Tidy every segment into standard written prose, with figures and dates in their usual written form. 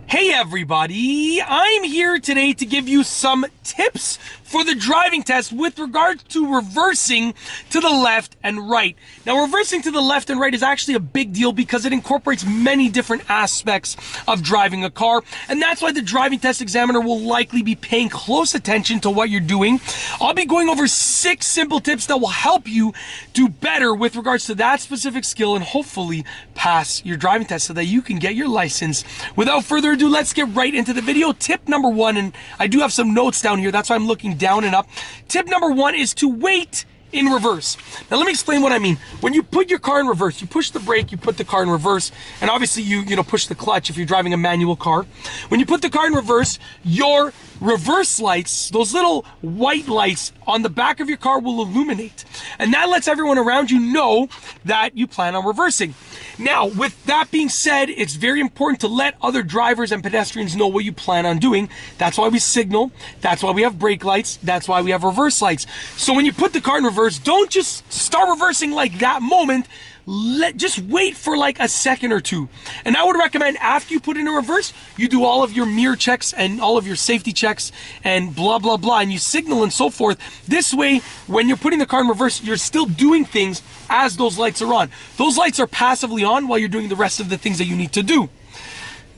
Hey everybody, I'm here today to give you some tips for the driving test with regards to reversing to the left and right. Now, reversing to the left and right is actually a big deal because it incorporates many different aspects of driving a car, and that's why the driving test examiner will likely be paying close attention to what you're doing. I'll be going over 6 simple tips that will help you do better with regards to that specific skill and hopefully pass your driving test so that you can get your license. Without further ado, let's get right into the video. Tip number 1, and I do have some notes down here, that's why I'm looking down and up. Tip number 1 is to wait in reverse. Now let me explain what I mean. When you put your car in reverse, you push the brake, you put the car in reverse, and obviously you push the clutch if you're driving a manual car. When you put the car in reverse, your reverse lights, those little white lights on the back of your car will illuminate. And that lets everyone around you know that you plan on reversing. Now, with that being said, it's very important to let other drivers and pedestrians know what you plan on doing. That's why we signal. That's why we have brake lights. That's why we have reverse lights. So when you put the car in reverse, don't just start reversing like that moment. Just wait for like a second or two. And I would recommend after you put it in reverse, you do all of your mirror checks and all of your safety checks and blah, blah, blah, and you signal and so forth. This way, when you're putting the car in reverse, you're still doing things as those lights are on. Those lights are passively on while you're doing the rest of the things that you need to do.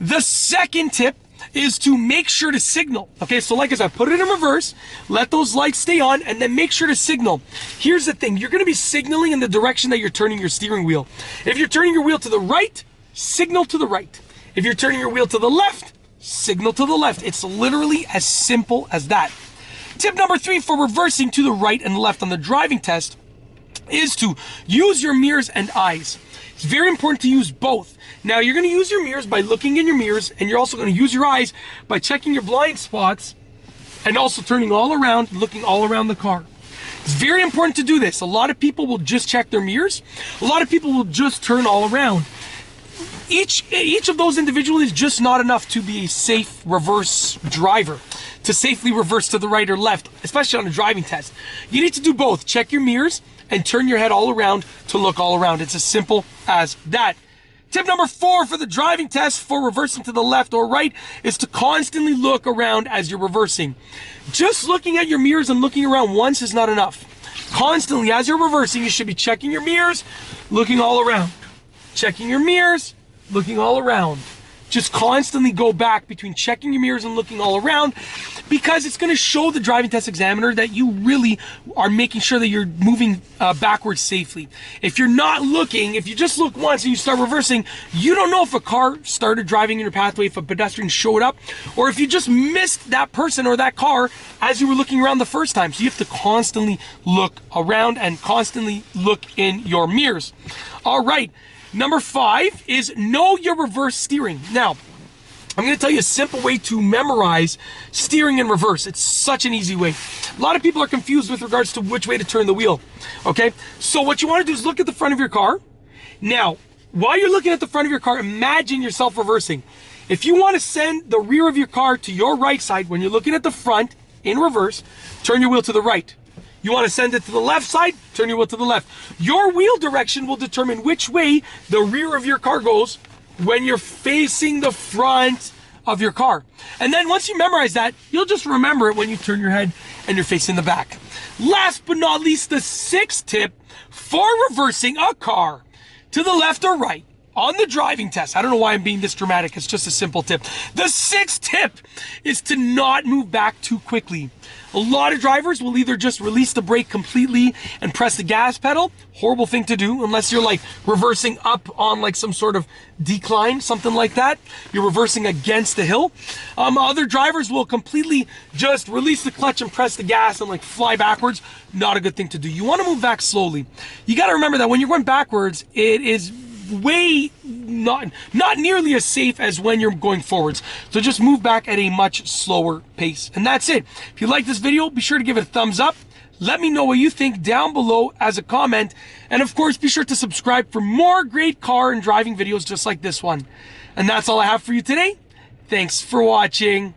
The second tip is to make sure to signal. Okay, so like I said, put it in reverse, let those lights stay on, and then make sure to signal. Here's the thing, you're gonna be signaling in the direction that you're turning your steering wheel. If you're turning your wheel to the right, signal to the right. If you're turning your wheel to the left, signal to the left. It's literally as simple as that. Tip number 3 for reversing to the right and left on the driving test is to use your mirrors and eyes. It's very important to use both. Now, you're going to use your mirrors by looking in your mirrors, and you're also going to use your eyes by checking your blind spots and also turning all around, looking all around the car. It's very important to do this. A lot of people will just check their mirrors. A lot of people will just turn all around. Each of those individually is just not enough to be a safe reverse driver, to safely reverse to the right or left, especially on a driving test. You need to do both. Check your mirrors and turn your head all around to look all around. It's as simple as that. Tip number 4 for the driving test for reversing to the left or right is to constantly look around as you're reversing. Just looking at your mirrors and looking around once is not enough. Constantly, as you're reversing, you should be checking your mirrors, looking all around. Checking your mirrors, looking all around. Just constantly go back between checking your mirrors and looking all around, because it's going to show the driving test examiner that you really are making sure that you're moving backwards safely. If you're not looking, if you just look once and you start reversing, you don't know if a car started driving in your pathway, if a pedestrian showed up, or if you just missed that person or that car as you were looking around the first time. So you have to constantly look around and constantly look in your mirrors. All right. Number 5 is know your reverse steering. Now, I'm going to tell you a simple way to memorize steering in reverse. It's such an easy way. A lot of people are confused with regards to which way to turn the wheel. Okay, so what you want to do is look at the front of your car. Now, while you're looking at the front of your car, imagine yourself reversing. If you want to send the rear of your car to your right side when you're looking at the front in reverse, turn your wheel to the right. You want to send it to the left side, turn your wheel to the left. Your wheel direction will determine which way the rear of your car goes when you're facing the front of your car. And then once you memorize that, you'll just remember it when you turn your head and you're facing the back. Last but not least, the 6th tip for reversing a car to the left or right on the driving test. I don't know why I'm being this dramatic. It's just a simple tip. The 6th tip is to not move back too quickly. A lot of drivers will either just release the brake completely and press the gas pedal. Horrible thing to do unless you're like reversing up on like some sort of decline, something like that. You're reversing against the hill. Other drivers will completely just release the clutch and press the gas and like fly backwards. Not a good thing to do. You want to move back slowly. You got to remember that when you're going backwards, it is way not nearly as safe as when you're going forwards. So just move back at a much slower pace. And that's it. If you like this video, be sure to give it a thumbs up. Let me know what you think down below as a comment. And of course, be sure to subscribe for more great car and driving videos just like this one. And that's all I have for you today. Thanks for watching.